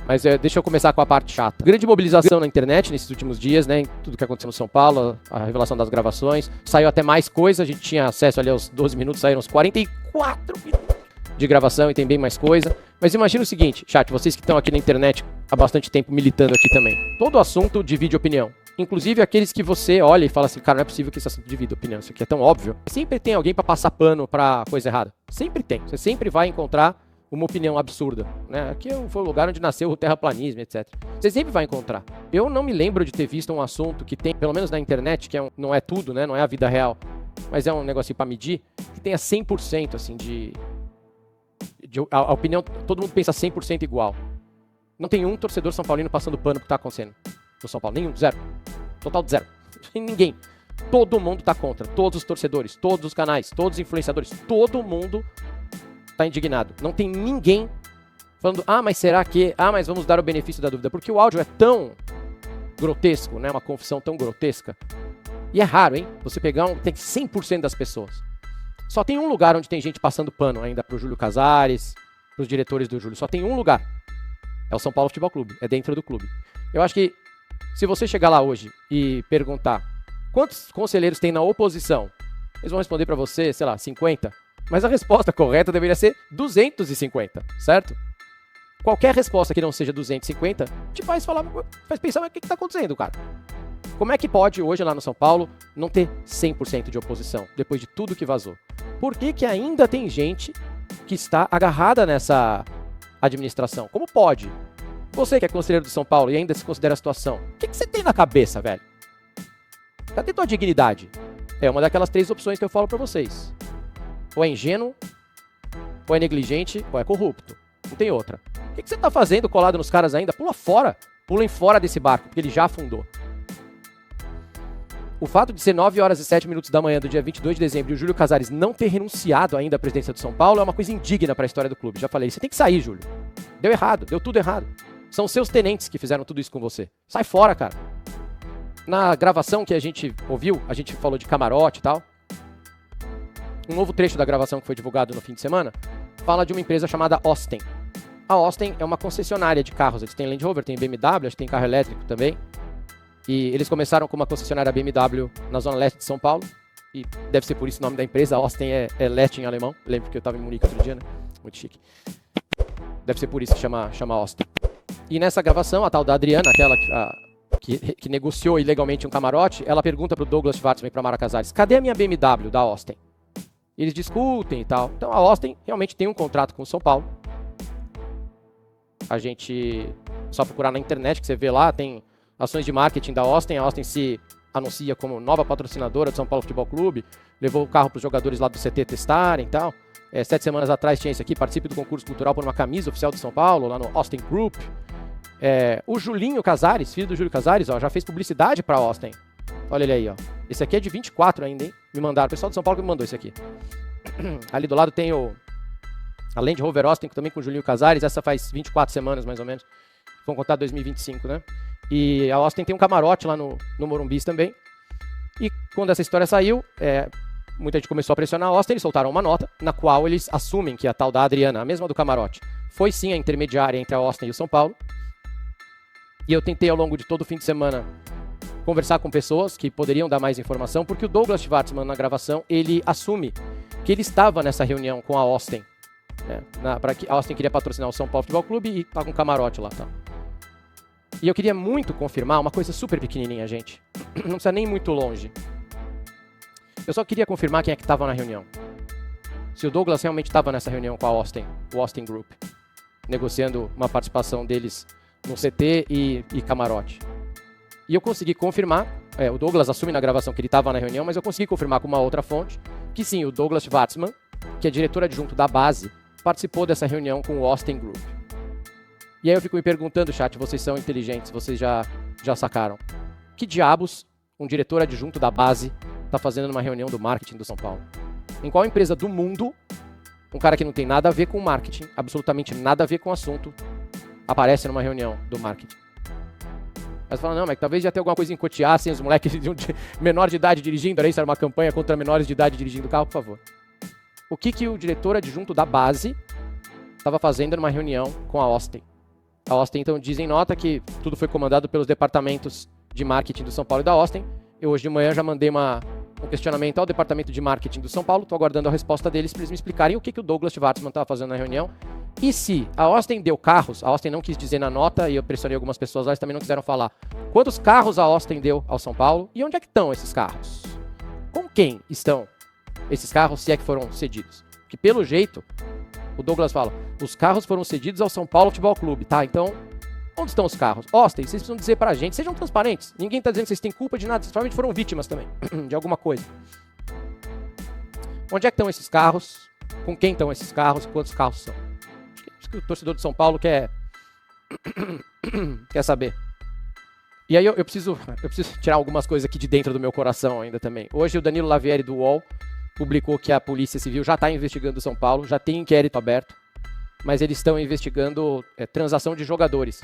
Mas deixa eu começar com a parte chata. Grande mobilização na internet nesses últimos dias, né? Em tudo que aconteceu no São Paulo, a revelação das gravações. Saiu até mais coisa, a gente tinha acesso ali aos 12 minutos, saíram uns 44 minutos de gravação e tem bem mais coisa. Mas imagina o seguinte, chat, vocês que estão aqui na internet há bastante tempo militando aqui também. Todo assunto divide opinião. Inclusive aqueles que você olha e fala assim, cara, não é possível que esse assunto divida opinião, isso aqui é tão óbvio. Sempre tem alguém pra passar pano pra coisa errada. Sempre tem. Você sempre vai encontrar uma opinião absurda, né? Aqui foi o lugar onde nasceu o terraplanismo, etc. Você sempre vai encontrar. Eu não me lembro de ter visto um assunto que tem, pelo menos na internet, que não é tudo, né? Não é a vida real, mas é um negocinho pra medir, que tenha 100% assim a opinião, todo mundo pensa 100% igual. Não tem um torcedor são paulino passando pano pro que tá acontecendo no São Paulo, nenhum, zero. Total de zero. Ninguém. Todo mundo tá contra, todos os torcedores, todos os canais, todos os influenciadores, todo mundo tá indignado. Não tem ninguém falando, mas será que... mas vamos dar o benefício da dúvida. Porque o áudio é tão grotesco, né? Uma confissão tão grotesca. E é raro, hein? Você pegar tem 100% das pessoas. Só tem um lugar onde tem gente passando pano ainda pro Júlio Casares, pros diretores do Júlio. Só tem um lugar. É o São Paulo Futebol Clube. É dentro do clube. Eu acho que se você chegar lá hoje e perguntar quantos conselheiros tem na oposição, eles vão responder pra você, sei lá, 50. Mas a resposta correta deveria ser 250, certo? Qualquer resposta que não seja 250 te faz pensar, mas o que está acontecendo, cara? Como é que pode hoje lá no São Paulo não ter 100% de oposição, depois de tudo que vazou? Por que ainda tem gente que está agarrada nessa administração? Como pode? Você que é conselheiro do São Paulo e ainda se considera a situação, o que você tem na cabeça, velho? Cadê tua dignidade? É uma daquelas 3 opções que eu falo pra vocês. Ou é ingênuo, ou é negligente, ou é corrupto. Não tem outra. O que você tá fazendo colado nos caras ainda? Pula fora. Pulem fora desse barco, porque ele já afundou. O fato de ser 9 horas e 7 minutos da manhã do dia 22 de dezembro e o Júlio Casares não ter renunciado ainda à presidência do São Paulo é uma coisa indigna para a história do clube. Já falei, você tem que sair, Júlio. Deu errado, deu tudo errado. São seus tenentes que fizeram tudo isso com você. Sai fora, cara. Na gravação que a gente ouviu, a gente falou de camarote e tal. Um novo trecho da gravação que foi divulgado no fim de semana fala de uma empresa chamada Austin. A Austin é uma concessionária de carros. Eles têm Land Rover, tem BMW, acho que tem carro elétrico também. E eles começaram com uma concessionária BMW na zona leste de São Paulo. E deve ser por isso o nome da empresa. Austin é leste em alemão. Eu lembro que eu estava em Munique outro dia, né? Muito chique. Deve ser por isso que chama Austin. E nessa gravação, a tal da Adriana, aquela que negociou ilegalmente um camarote, ela pergunta pro Douglas Schwartzman e pra Mara Casares, cadê a minha BMW da Austin? Eles discutem e tal. Então a Austin realmente tem um contrato com o São Paulo. A gente só procurar na internet que você vê lá, tem ações de marketing da Austin. A Austin se anuncia como nova patrocinadora do São Paulo Futebol Clube. Levou o carro para os jogadores lá do CT testarem e tal. 7 semanas atrás tinha isso aqui, participe do concurso cultural por uma camisa oficial do São Paulo, lá no Austin Group. O Julinho Casares, filho do Júlio Casares, ó, já fez publicidade para Austin. Olha ele aí, ó. Esse aqui é de 24 ainda, hein? Me mandaram. O pessoal do São Paulo que me mandou esse aqui. Ali do lado tem a Land Rover Austin, também com o Julinho Casares. Essa faz 24 semanas, mais ou menos. Vamos contar 2025, né? E a Austin tem um camarote lá no Morumbis também. E quando essa história saiu, muita gente começou a pressionar a Austin. Eles soltaram uma nota na qual eles assumem que a tal da Adriana, a mesma do camarote, foi sim a intermediária entre a Austin e o São Paulo. E eu tentei ao longo de todo o fim de semana conversar com pessoas que poderiam dar mais informação, porque o Douglas Schwartzman, na gravação, ele assume que ele estava nessa reunião com a Austin, né? Para que a Austin queria patrocinar o São Paulo Futebol Clube e tá com um camarote lá, tá? E eu queria muito confirmar uma coisa super pequenininha, gente. Não precisa nem muito longe. Eu só queria confirmar quem é que estava na reunião. Se o Douglas realmente estava nessa reunião com a Austin, o Austin Group, negociando uma participação deles no CT e camarote. E eu consegui confirmar, o Douglas assume na gravação que ele estava na reunião, mas eu consegui confirmar com uma outra fonte, que sim, o Douglas Schwartzman, que é diretor adjunto da base, participou dessa reunião com o Austin Group. E aí eu fico me perguntando, chat, vocês são inteligentes, vocês já sacaram. Que diabos um diretor adjunto da base está fazendo numa reunião do marketing do São Paulo? Em qual empresa do mundo, um cara que não tem nada a ver com marketing, absolutamente nada a ver com o assunto, aparece numa reunião do marketing? Mas fala, não, mas talvez já tenha alguma coisa em Cotiá, assim, os moleques de menor de idade dirigindo, era isso, era uma campanha contra menores de idade dirigindo o carro, por favor. O que o diretor adjunto da base estava fazendo numa reunião com a Austin? A Austin, então, diz em nota que tudo foi comandado pelos departamentos de marketing do São Paulo e da Austin. Eu hoje de manhã já mandei um questionamento ao departamento de marketing do São Paulo. Estou aguardando a resposta deles para eles me explicarem o que o Douglas Schwartzman estava fazendo na reunião. E se a Austin deu carros, a Austin não quis dizer na nota, e eu pressionei algumas pessoas lá, eles também não quiseram falar. Quantos carros a Austin deu ao São Paulo e onde é que estão esses carros? Com quem estão esses carros, se é que foram cedidos? Porque pelo jeito, o Douglas fala, os carros foram cedidos ao São Paulo Futebol Clube, tá? Então, onde estão os carros? Austin, vocês precisam dizer pra gente, sejam transparentes. Ninguém tá dizendo que vocês têm culpa de nada, vocês provavelmente foram vítimas também, de alguma coisa. Onde é que estão esses carros? Com quem estão esses carros? Quantos carros são? Acho que o torcedor de São Paulo quer saber. E aí eu preciso tirar algumas coisas aqui de dentro do meu coração ainda também. Hoje o Danilo Lavieri do UOL publicou que a Polícia Civil já está investigando São Paulo, já tem inquérito aberto, mas eles estão investigando transação de jogadores.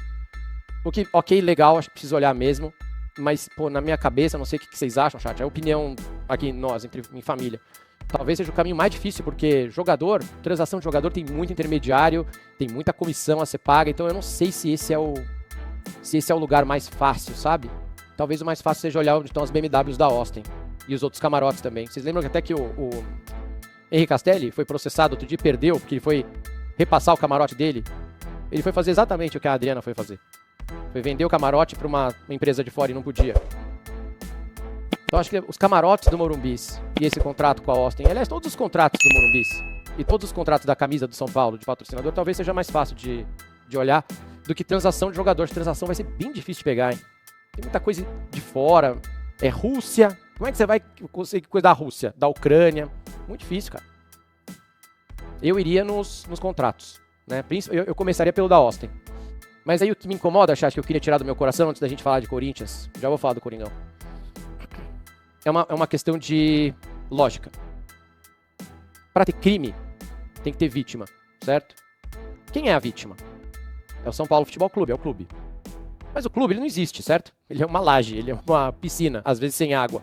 O que, ok, legal, acho que precisa olhar mesmo, mas, pô, na minha cabeça, não sei o que vocês acham, chat, é a opinião aqui, nós, em família. Talvez seja o caminho mais difícil, porque transação de jogador tem muito intermediário, tem muita comissão a ser paga, então eu não sei se esse é o lugar mais fácil, sabe? Talvez o mais fácil seja olhar onde estão as BMWs da Austin e os outros camarotes também. Vocês lembram que até que o Henri Castelli foi processado outro dia e perdeu, porque ele foi repassar o camarote dele? Ele foi fazer exatamente o que a Adriana foi fazer. Foi vender o camarote para uma empresa de fora e não podia. Então acho que os camarotes do Morumbis e esse contrato com a Austin, aliás, todos os contratos do Morumbis e todos os contratos da camisa do São Paulo de patrocinador, talvez seja mais fácil de olhar do que transação de jogador. Transação vai ser bem difícil de pegar, hein? Tem muita coisa de fora. É Rússia. Como é que você vai conseguir coisa da Rússia? Da Ucrânia? Muito difícil, cara. Eu iria nos contratos, né? Eu começaria pelo da Austin. Mas aí o que me incomoda, chat, que eu queria tirar do meu coração antes da gente falar de Corinthians, já vou falar do Coringão, é uma questão de lógica. Para ter crime, tem que ter vítima, certo? Quem é a vítima? É o São Paulo Futebol Clube, é o clube. Mas o clube, ele não existe, certo? Ele é uma laje, ele é uma piscina, às vezes sem água.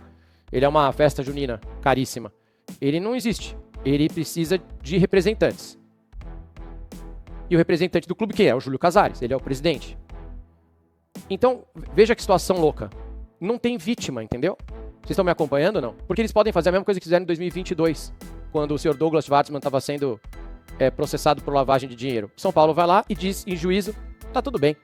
Ele é uma festa junina caríssima. Ele não existe. Ele precisa de representantes. E o representante do clube quem é? O Júlio Casares, ele é o presidente. Então, veja que situação louca. Não tem vítima, entendeu? Vocês estão me acompanhando ou não? Porque eles podem fazer a mesma coisa que fizeram em 2022, quando o senhor Douglas Schwartzman estava sendo processado por lavagem de dinheiro. São Paulo vai lá e diz em juízo, tá tudo bem,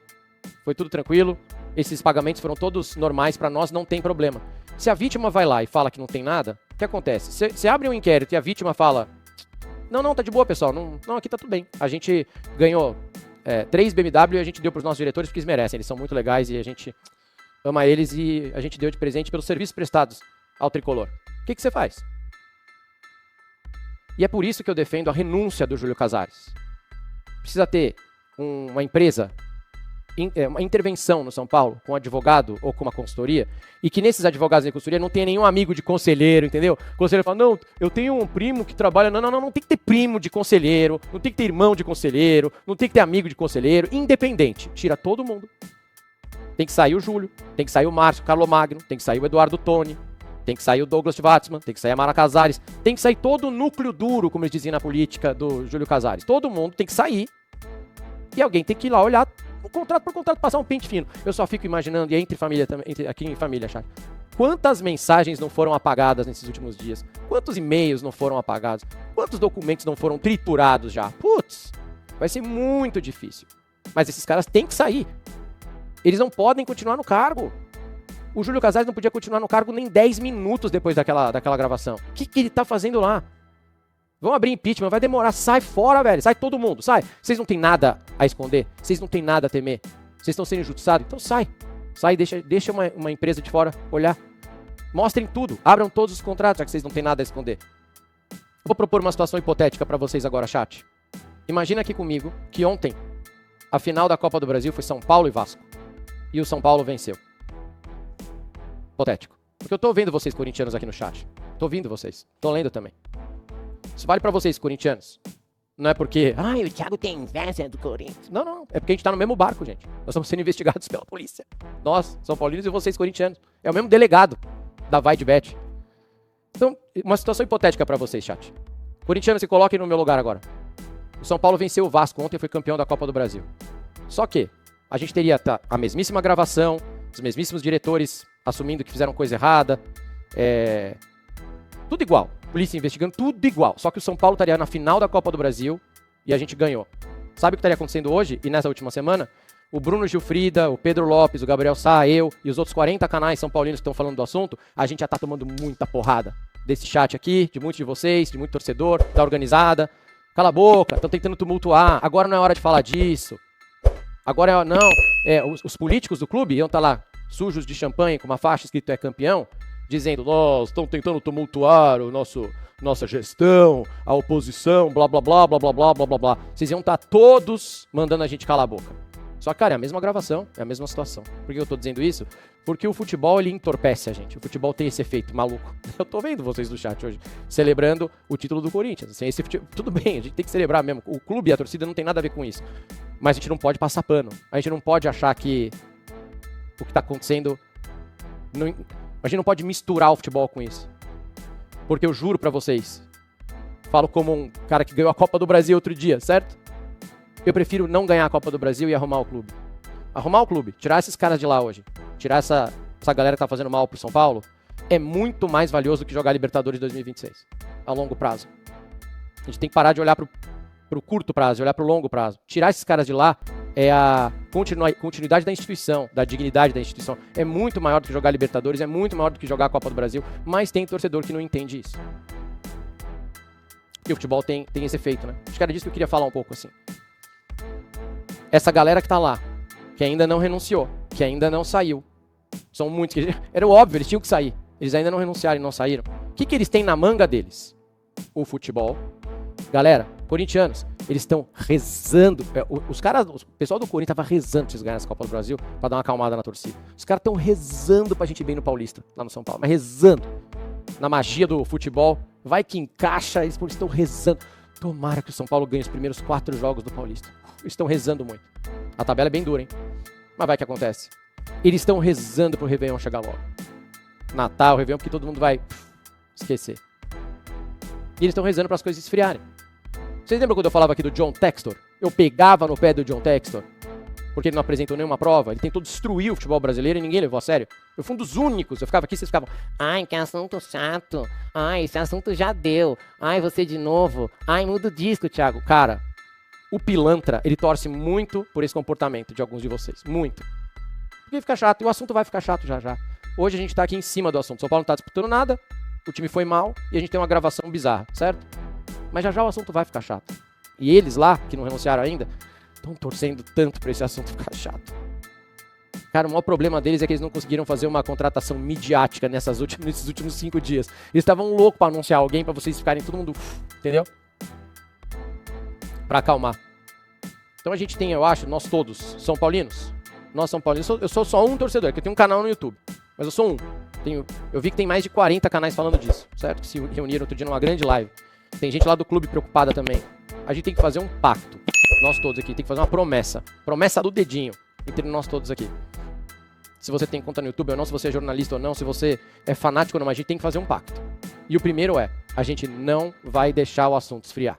foi tudo tranquilo, esses pagamentos foram todos normais para nós, não tem problema. Se a vítima vai lá e fala que não tem nada, o que acontece? Você abre um inquérito e a vítima fala, não, tá de boa, pessoal, não, aqui tá tudo bem. A gente ganhou 3 BMW e a gente deu para os nossos diretores porque eles merecem, eles são muito legais e a gente ama eles e a gente deu de presente pelos serviços prestados ao Tricolor. O que você faz? E é por isso que eu defendo a renúncia do Júlio Casares. Precisa ter uma empresa, uma intervenção no São Paulo, com um advogado ou com uma consultoria, e que nesses advogados e consultoria não tenha nenhum amigo de conselheiro, entendeu? O conselheiro fala, não, eu tenho um primo que trabalha... Não tem que ter primo de conselheiro, não tem que ter irmão de conselheiro, não tem que ter amigo de conselheiro, independente. Tira todo mundo. Tem que sair o Júlio, tem que sair o Márcio Carlomagno, tem que sair o Eduardo Toni, tem que sair o Douglas Schwartzman, tem que sair a Mara Casares, tem que sair todo o núcleo duro, como eles diziam na política do Júlio Casares. Todo mundo tem que sair e alguém tem que ir lá olhar contrato por contrato, passar um pente fino. Eu só fico imaginando, e entre família também, aqui em família, chat, quantas mensagens não foram apagadas nesses últimos dias? Quantos e-mails não foram apagados? Quantos documentos não foram triturados já? Putz, vai ser muito difícil. Mas esses caras têm que sair. Eles não podem continuar no cargo. O Júlio Casares não podia continuar no cargo nem 10 minutos depois daquela gravação. O que ele tá fazendo lá? Vão abrir impeachment, vai demorar. Sai fora, velho. Sai todo mundo, sai. Vocês não têm nada a esconder. Vocês não têm nada a temer. Vocês estão sendo injustiçados. Então sai. Sai, deixa uma empresa de fora olhar. Mostrem tudo. Abram todos os contratos, já que vocês não têm nada a esconder. Vou propor uma situação hipotética para vocês agora, chat. Imagina aqui comigo que ontem a final da Copa do Brasil foi São Paulo e Vasco. E o São Paulo venceu. Hipotético. Porque eu tô vendo vocês corintianos aqui no chat. Tô ouvindo vocês. Tô lendo também. Isso vale pra vocês, corintianos. Não é porque, o Thiago tem inveja do Corinthians. Não. É porque a gente tá no mesmo barco, gente. Nós estamos sendo investigados pela polícia. Nós, São Paulinos, e vocês, corintianos. É o mesmo delegado da Vai de Bet. Então, uma situação hipotética pra vocês, chat. Corintianos, se coloquem no meu lugar agora. O São Paulo venceu o Vasco ontem e foi campeão da Copa do Brasil. Só que a gente teria a mesmíssima gravação, os mesmíssimos diretores assumindo que fizeram coisa errada, tudo igual, polícia investigando, tudo igual, só que o São Paulo estaria na final da Copa do Brasil e a gente ganhou. Sabe o que estaria acontecendo hoje e nessa última semana? O Bruno Gilfrida, o Pedro Lopes, o Gabriel Sá, eu e os outros 40 canais são paulinos que estão falando do assunto, a gente já tá tomando muita porrada desse chat aqui, de muitos de vocês, de muito torcedor, da organizada. Cala a boca, estão tentando tumultuar, agora não é hora de falar disso. Agora os políticos do clube iam estar lá, sujos de champanhe, com uma faixa escrito é campeão, dizendo, nós estão tentando tumultuar nossa gestão, a oposição, blá blá blá blá blá blá blá blá blá. Vocês iam estar todos mandando a gente calar a boca. Só que, cara, é a mesma gravação, é a mesma situação. Por que eu tô dizendo isso? Porque o futebol, ele entorpece a gente. O futebol tem esse efeito maluco. Eu tô vendo vocês do chat hoje celebrando o título do Corinthians. Assim, tudo bem, a gente tem que celebrar mesmo. O clube e a torcida não tem nada a ver com isso. Mas a gente não pode passar pano. A gente não pode achar que o que tá acontecendo... a gente não pode misturar o futebol com isso. Porque eu juro pra vocês, falo como um cara que ganhou a Copa do Brasil outro dia, certo? Eu prefiro não ganhar a Copa do Brasil e arrumar o clube. Arrumar o clube, tirar esses caras de lá hoje, tirar essa galera que tá fazendo mal pro São Paulo, é muito mais valioso do que jogar Libertadores 2026, a longo prazo. A gente tem que parar de olhar pro curto prazo, olhar pro longo prazo. Tirar esses caras de lá é a continuidade da instituição, da dignidade da instituição. É muito maior do que jogar Libertadores, é muito maior do que jogar a Copa do Brasil, mas tem torcedor que não entende isso. E o futebol tem esse efeito, né? Acho que era disso que eu queria falar um pouco, assim. Essa galera que tá lá, que ainda não renunciou, que ainda não saiu. São muitos que... Era óbvio, eles tinham que sair. Eles ainda não renunciaram e não saíram. O que eles têm na manga deles? O futebol. Galera, corintianos, eles estão rezando. O pessoal do Corinthians tava rezando pra vocês ganharem essa Copa do Brasil, pra dar uma acalmada na torcida. Os caras estão rezando pra gente ir bem no Paulista, lá no São Paulo. Mas rezando. Na magia do futebol. Vai que encaixa, eles estão rezando. Tomara que o São Paulo ganhe os primeiros 4 jogos do Paulista. Eles estão rezando muito. A tabela é bem dura, hein? Mas vai que acontece. Eles estão rezando pro Réveillon chegar logo. Natal, Réveillon, porque todo mundo vai esquecer. E eles estão rezando para as coisas esfriarem. Vocês lembram quando eu falava aqui do John Textor? Eu pegava no pé do John Textor, porque ele não apresentou nenhuma prova. Ele tentou destruir o futebol brasileiro e ninguém levou a sério. Eu fui um dos únicos. Eu ficava aqui, vocês ficavam... Ai, que assunto chato. Ai, esse assunto já deu. Ai, você de novo. Ai, muda o disco, Thiago. Cara... O pilantra, ele torce muito por esse comportamento de alguns de vocês. Muito. Porque fica chato. E o assunto vai ficar chato já já. Hoje a gente tá aqui em cima do assunto. São Paulo não tá disputando nada. O time foi mal. E a gente tem uma gravação bizarra, certo? Mas já já o assunto vai ficar chato. E eles lá, que não renunciaram ainda, estão torcendo tanto pra esse assunto ficar chato. Cara, o maior problema deles é que eles não conseguiram fazer uma contratação midiática nesses últimos 5 dias. Eles estavam loucos pra anunciar alguém, pra vocês ficarem todo mundo... Entendeu? Pra acalmar. Então a gente tem, eu acho, nós todos, São Paulinos. Nós São Paulinos, eu sou só um torcedor, que eu tenho um canal no YouTube. Mas eu sou um. Eu vi que tem mais de 40 canais falando disso, certo? Que se reuniram outro dia numa grande live. Tem gente lá do clube preocupada também. A gente tem que fazer um pacto. Nós todos aqui, tem que fazer uma promessa. Promessa do dedinho, entre nós todos aqui. Se você tem conta no YouTube ou não, se você é jornalista ou não, se você é fanático ou não, mas a gente tem que fazer um pacto. E o primeiro é, a gente não vai deixar o assunto esfriar.